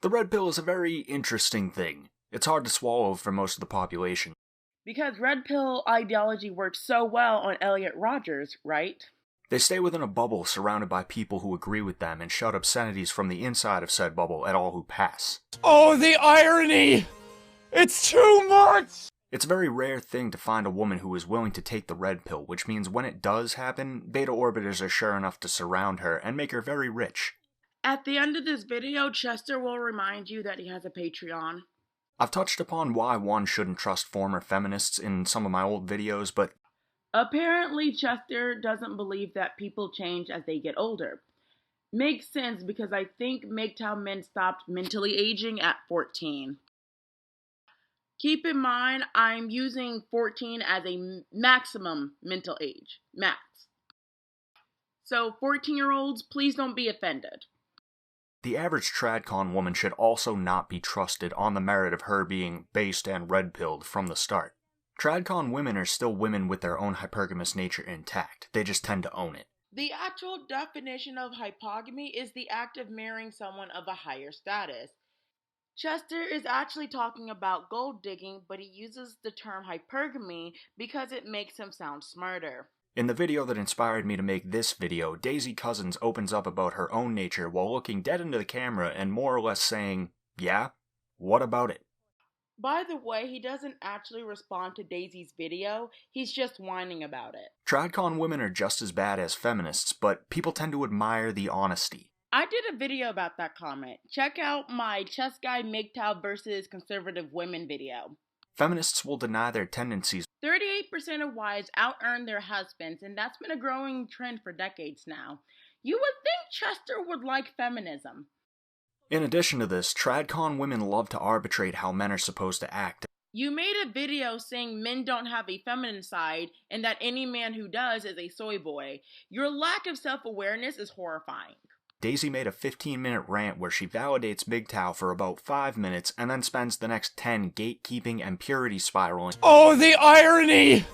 The red pill is a very interesting thing. It's hard to swallow for most of the population. Because red pill ideology works so well on Elliot Rodgers, right? They stay within a bubble surrounded by people who agree with them and shout obscenities from the inside of said bubble at all who pass. Oh, the irony! It's too much! It's a very rare thing to find a woman who is willing to take the red pill, which means when it does happen, beta orbiters are sure enough to surround her and make her very rich. At the end of this video, Chester will remind you that he has a Patreon. I've touched upon why one shouldn't trust former feminists in some of my old videos, but apparently Chester doesn't believe that people change as they get older. Makes sense because I think MGTOW men stopped mentally aging at 14. Keep in mind, I'm using 14 as a maximum mental age. Max. So 14-year-olds, please don't be offended. The average TradCon woman should also not be trusted on the merit of her being based and red-pilled from the start. TradCon women are still women with their own hypergamous nature intact. They just tend to own it. The actual definition of hypogamy is the act of marrying someone of a higher status. Chester is actually talking about gold digging, but he uses the term hypergamy because it makes him sound smarter. In the video that inspired me to make this video, Daisy Cousins opens up about her own nature while looking dead into the camera and more or less saying, yeah, what about it? By the way, he doesn't actually respond to Daisy's video, he's just whining about it. TradCon women are just as bad as feminists, but people tend to admire the honesty. I did a video about that comment. Check out my Chess Guy MGTOW versus conservative women video. Feminists will deny their tendencies. 38% of wives out-earn their husbands, and that's been a growing trend for decades now. You would think Chester would like feminism. In addition to this, TradCon women love to arbitrate how men are supposed to act. You made a video saying men don't have a feminine side, and that any man who does is a soy boy. Your lack of self-awareness is horrifying. Daisy made a 15-minute rant where she validates MGTOW for about 5 minutes and then spends the next 10 gatekeeping and purity spiraling. Oh, the irony!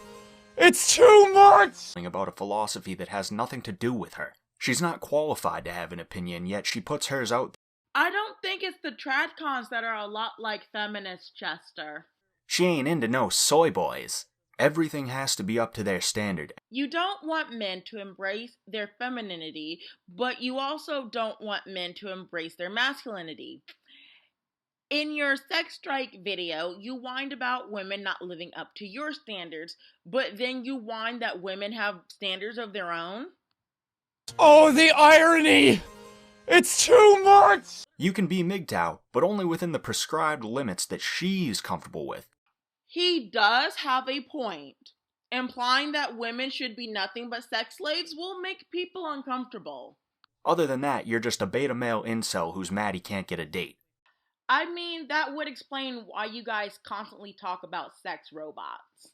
It's too much! About a philosophy that has nothing to do with her. She's not qualified to have an opinion, yet she puts hers out. I don't think it's the TradCons that are a lot like feminists, Chester. She ain't into no soy boys. Everything has to be up to their standard. You don't want men to embrace their femininity, but you also don't want men to embrace their masculinity. In your sex strike video, you whined about women not living up to your standards, but then you whine that women have standards of their own? Oh, the irony! It's too much! You can be MGTOW, but only within the prescribed limits that she's comfortable with. He does have a point. Implying that women should be nothing but sex slaves will make people uncomfortable. Other than that, you're just a beta male incel who's mad he can't get a date. I mean, that would explain why you guys constantly talk about sex robots.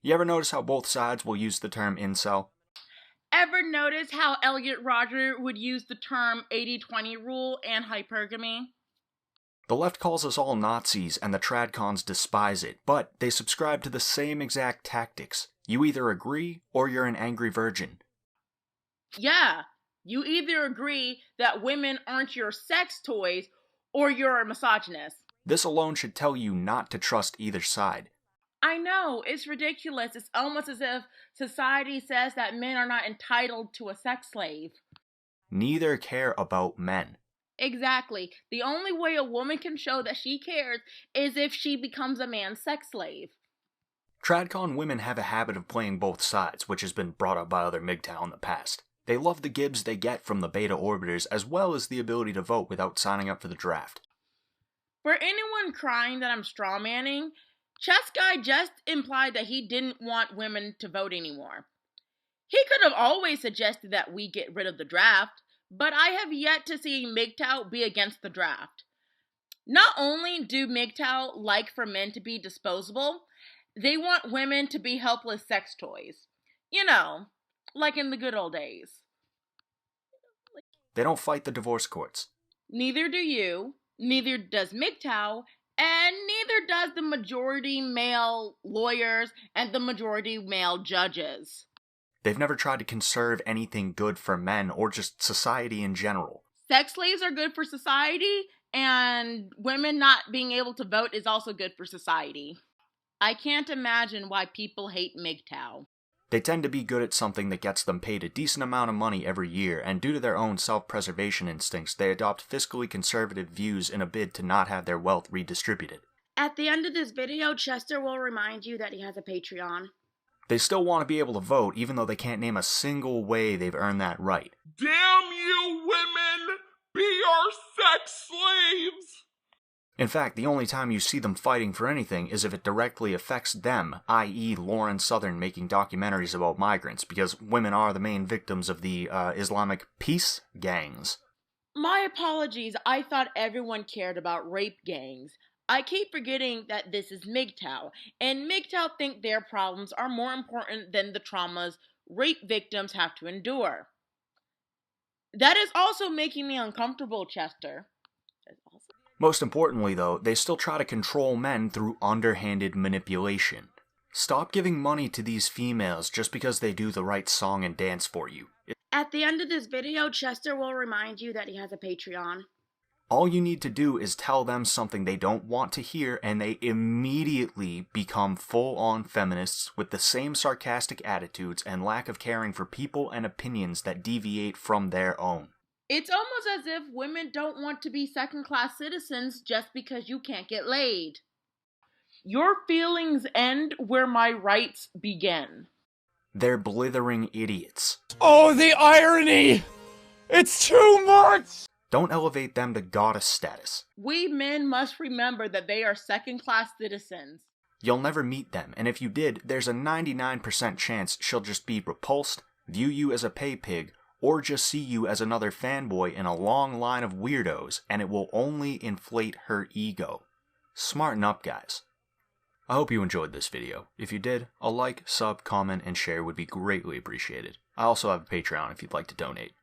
You ever notice how both sides will use the term incel? Ever notice how Elliot Rodgers would use the term 80-20 rule and hypergamy? The left calls us all Nazis and the TradCons despise it, but they subscribe to the same exact tactics. You either agree or you're an angry virgin. Yeah, you either agree that women aren't your sex toys or you're a misogynist. This alone should tell you not to trust either side. I know, it's ridiculous. It's almost as if society says that men are not entitled to a sex slave. Neither care about men. Exactly. The only way a woman can show that she cares is if she becomes a man's sex slave. TradCon women have a habit of playing both sides, which has been brought up by other MGTOW in the past. They love the gibs they get from the beta orbiters, as well as the ability to vote without signing up for the draft. For anyone crying that I'm strawmanning, Chess Guy just implied that he didn't want women to vote anymore. He could have always suggested that we get rid of the draft, but I have yet to see MGTOW be against the draft. Not only do MGTOW like for men to be disposable, they want women to be helpless sex toys. You know, like in the good old days. They don't fight the divorce courts. Neither do you, neither does MGTOW, and neither does the majority male lawyers and the majority male judges. They've never tried to conserve anything good for men or just society in general. Sex slaves are good for society, And women not being able to vote is also good for society. I can't imagine why people hate MGTOW. They tend to be good at something that gets them paid a decent amount of money every year, and due to their own self-preservation instincts, they adopt fiscally conservative views in a bid to not have their wealth redistributed. At the end of this video, Chester will remind you that he has a Patreon. They still want to be able to vote, even though they can't name a single way they've earned that right. Damn you, women! Be our sex slaves! In fact, the only time you see them fighting for anything is if it directly affects them, i.e. Lauren Southern making documentaries about migrants, because women are the main victims of the Islamic peace gangs. My apologies, I thought everyone cared about rape gangs. I keep forgetting that this is MGTOW, and MGTOW think their problems are more important than the traumas rape victims have to endure. That is also making me uncomfortable, Chester. Most importantly, though, they still try to control men through underhanded manipulation. Stop giving money to these females just because they do the right song and dance for you. At the end of this video, Chester will remind you that he has a Patreon. All you need to do is tell them something they don't want to hear, and they immediately become full-on feminists with the same sarcastic attitudes and lack of caring for people and opinions that deviate from their own. It's almost as if women don't want to be second-class citizens just because you can't get laid. Your feelings end where my rights begin. They're blithering idiots. Oh, the irony! It's too much! Don't elevate them to goddess status. We men must remember that they are second-class citizens. You'll never meet them, and if you did, there's a 99% chance she'll just be repulsed, view you as a pay pig, or just see you as another fanboy in a long line of weirdos, and it will only inflate her ego. Smarten up, guys. I hope you enjoyed this video. If you did, a like, sub, comment, and share would be greatly appreciated. I also have a Patreon if you'd like to donate.